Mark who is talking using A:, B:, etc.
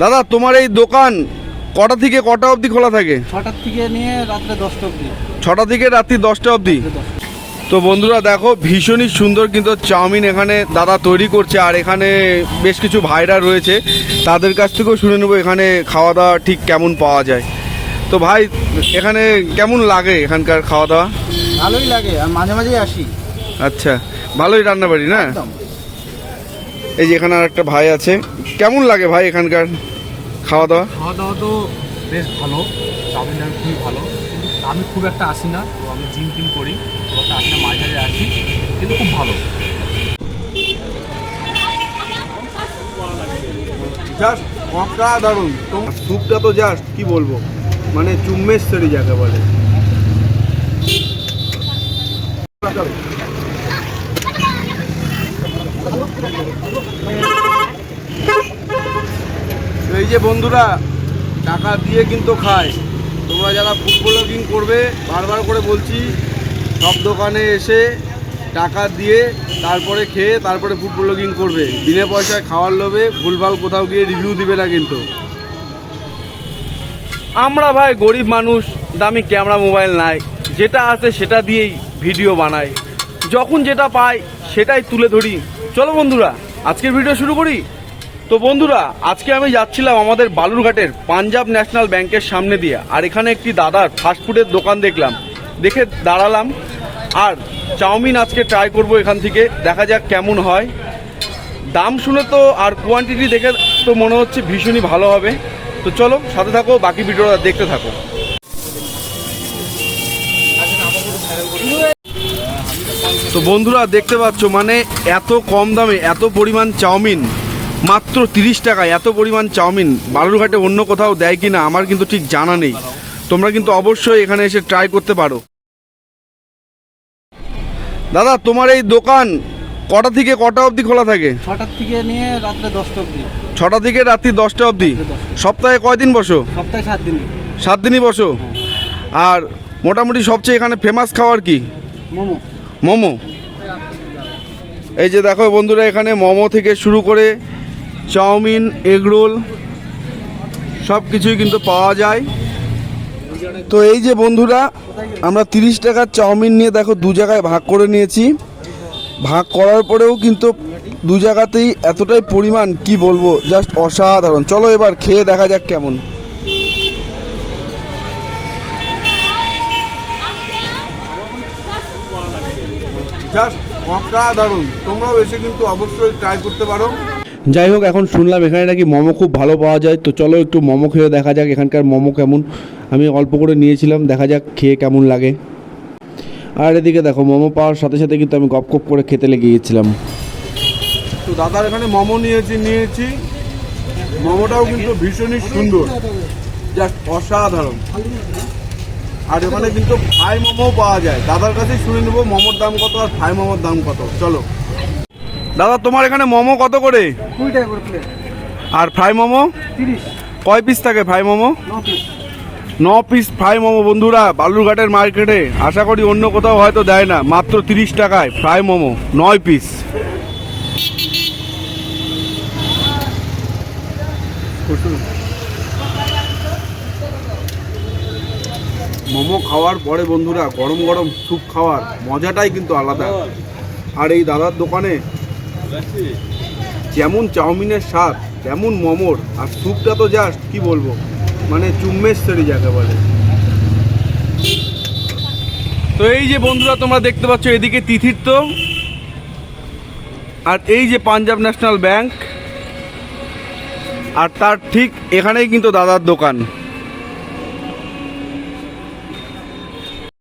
A: দাদা তোমার এই দোকান কটা থেকে কটা অবধি খোলা থাকে?
B: 6টার থেকে নিয়ে রাত্রে 10টা অবধি।
A: 6টা থেকে রাত্রি 10টা অবধি। তো বন্ধুরা দেখো, ভীষণই সুন্দর কিন্তু চাউমিন এখানে দাদা তৈরি করছে। আর এখানে বেশ কিছু ভাইরা রয়েছে, তাদের কাছ থেকেও শুনে নেবো এখানে খাওয়া দাওয়া ঠিক কেমন পাওয়া যায়। তো ভাই, এখানে কেমন লাগে এখানকার খাওয়া দাওয়া?
B: ভালোই লাগে, আর মাঝে মাঝেই আসি।
A: আচ্ছা, ভালোই রান্নাবাড়ি না?
B: একদম।
A: এই যে এখানে আর একটা ভাই আছে, কেমন লাগে ভাই এখানকার খাওয়া দাওয়া?
C: খাওয়া দাওয়া তো বেশ ভালো, চাউমিনটা খুবই ভালো, কিন্তু আমি খুব একটা আসি না, তো আমি জিম টিম করি, খুব একটা আসি না, মাঝে মাঝে আসি, কিন্তু খুব ভালো।
A: জাস্ট অসাধারণ। তোমার স্যুপটা তো জাস্ট কি বলবো, মানে চুম্মেশ্বরী যাকে বলে। এই যে বন্ধুরা, টাকা দিয়ে কিন্তু খায়। তোমরা যারা ফুড ব্লগিং করবে, বারবার করে বলছি, সব দোকানে এসে টাকা দিয়ে তারপরে খেয়ে তারপরে ফুড ব্লগিং করবে। বিনা পয়সায় খাওয়ার লোভে ভুলভাল কোথাও গিয়ে রিভিউ দিবে না কিন্তু। আমরা ভাই গরিব মানুষ, দামি ক্যামেরা মোবাইল নাই, যেটা আছে সেটা দিয়েই ভিডিও বানাই, যখন যেটা পাই সেটাই তুলে ধরি। চলো বন্ধুরা, আজকের ভিডিও শুরু করি। তো বন্ধুরা, আজকে আমি যাচ্ছিলাম আমাদের বালুরঘাটের পাঞ্জাব ন্যাশনাল ব্যাংকের সামনে দিয়ে। আর এখানে একটি দাদার ফাস্টফুডের দোকান দেখলাম, দেখে দাঁড়ালাম। আর চাউমিন আজকে ট্রাই করব এখান থেকে, দেখা যাক কেমন হয়। দাম শুনে তো আর কোয়ান্টিটি দেখে তো মনে হচ্ছে ভীষণই ভালো হবে। তো চলো সাথে থাকো, বাকি ভিডিওটা দেখতে থাকো। তো বন্ধুরা দেখতে পাচ্ছ, মানে এত কম দামে এত পরিমাণ চাউমিন, মাত্র 30 টাকায় এত পরিমাণ চাউমিন বালুরঘাটে অন্য কোথাও দেয় কিনা আমার কিন্তু ঠিক জানা নেই। তোমরা কিন্তু অবশ্যই এখানে এসে ট্রাই করতে পারো। দাদা তোমার এই দোকান কটা থেকে কটা অবধি খোলা থাকে?
B: 6টার থেকে নিয়ে রাত্রে 10টা অবধি।
A: 6টা থেকে রাত্রি 10টা অবধি। সপ্তাহে কয়দিন বসো?
B: সপ্তাহে 7 দিন।
A: 7 দিনই বসো। আর মোটামুটি সবচেয়ে এখানে ফেমাস খাবার কি?
B: মোমো।
A: মোমো। এই যে দেখো বন্ধুরা, এখানে মোমো থেকে শুরু করে চাউমিন, এগরোল সব কিছুই কিন্তু পাওয়া যায়। তো এই যে বন্ধুরা, আমরা 30 টাকার চাউমিন নিয়ে দেখো দু জায়গায় ভাগ করে নিয়েছি। ভাগ করার পরেও কিন্তু দু জায়গাতেই এতটাই পরিমাণ, কি বলবো, জাস্ট অসাধারণ। চলো এবার খেয়ে দেখা যাক কেমন। জাস্ট অসাধারণ, তোমরাও এসে কিন্তু অবশ্যই ট্রাই করতে পারো। যাই হোক, এখন শুনলাম এখানে নাকি মোমো খুব ভালো পাওয়া যায়। তো চলো একটু মোমো খেয়ে দেখা যাক এখানকার মোমো কেমন। আমি অল্প করে নিয়েছিলাম, দেখা যাক খেয়ে কেমন লাগে। আর এদিকে দেখো, মোমো পাওয়ার সাথে সাথে কিন্তু আমি গপ করে খেতে লেগে গিয়েছিলাম। তো দাদার এখানে মোমো নিয়েছি। মোমোটাও কিন্তু ভীষণই সুন্দর, জাস্ট অসাধারণ। আর এখানে কিন্তু ফ্রাই মোমো পাওয়া যায়। দাদার কাছেই শুনে নেবো মোমোর দাম কত আর ফ্রাই মোমোর দাম কত। চলো দাদা, তোমার এখানে মোমো কত করে?
B: 20 টাকা করে প্লেট।
A: আর ফ্রাই মোমো
B: 30।
A: কয় পিস থাকে fry momo?
B: 9 piece.
A: 9 piece fry momo বন্ধুরা, বালুরঘাটের মার্কেটে আশা করি অন্য কোথাও হয়তো দেয় না। মাত্র 30 টাকায় ফ্রাই মোমো 9 পিস। মোমো খাওয়ার পরে বন্ধুরা, গরম গরম স্যুপ খাওয়ার মজাটাই কিন্তু আলাদা। আর এই দাদার দোকানে যেমন চাউমিনের স্বাদ তেমন মোমোর, আর স্যুপটা তো জাস্ট কি বলবো, মানে চুম্মেশ্বরী যাকে বলে। তো এই যে বন্ধুরা, তোমরা দেখতে পাচ্ছ এদিকে তিথির্থ, আর এই যে পাঞ্জাব ন্যাশনাল ব্যাংক, আর তার ঠিক এখানেই কিন্তু দাদার দোকান।